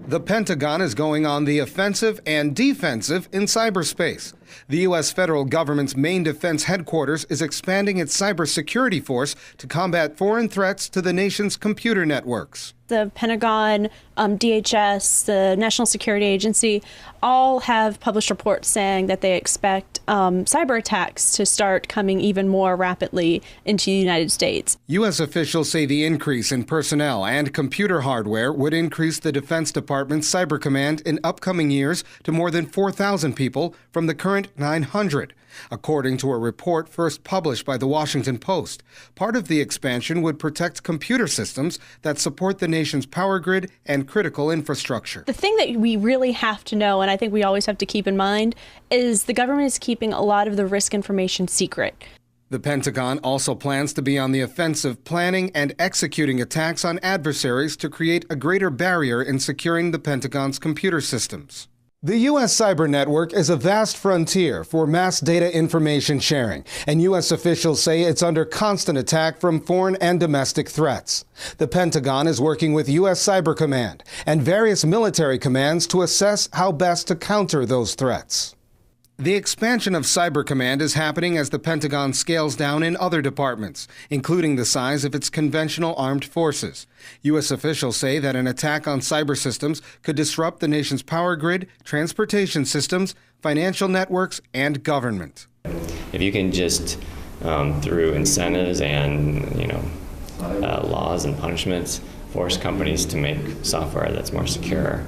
The Pentagon is going on the offensive and defensive in cyberspace. The U.S. federal government's main defense headquarters is expanding its cybersecurity force to combat foreign threats to the nation's computer networks. The Pentagon, DHS, the National Security Agency, all have published reports saying that they expect cyber attacks to start coming even more rapidly into the United States. U.S. officials say the increase in personnel and computer hardware would increase the Defense Department's Cyber Command in upcoming years to more than 4,000 people from the current 900. According to a report first published by the Washington Post, part of the expansion would protect computer systems that support the nation's power grid and critical infrastructure. The thing that we really have to know, and I think we always have to keep in mind, is the government is keeping a lot of the risk information secret. The Pentagon also plans to be on the offensive, planning and executing attacks on adversaries to create a greater barrier in securing the Pentagon's computer systems. The U.S. cyber network is a vast frontier for mass data information sharing, and U.S. officials say it's under constant attack from foreign and domestic threats. The Pentagon is working with U.S. Cyber Command and various military commands to assess how best to counter those threats. The expansion of Cyber Command is happening as the Pentagon scales down in other departments, including the size of its conventional armed forces. U.S. officials say that an attack on cyber systems could disrupt the nation's power grid, transportation systems, financial networks, and government. If you can just, through incentives and laws and punishments, force companies to make software that's more secure,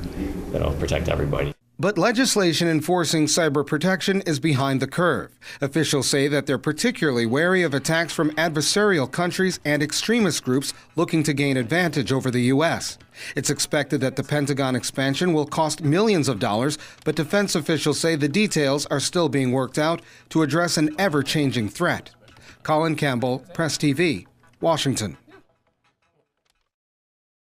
that'll protect everybody. But legislation enforcing cyber protection is behind the curve. Officials say that they're particularly wary of attacks from adversarial countries and extremist groups looking to gain advantage over the U.S. It's expected that the Pentagon expansion will cost millions of dollars, but defense officials say the details are still being worked out to address an ever-changing threat. Colin Campbell, Press TV, Washington.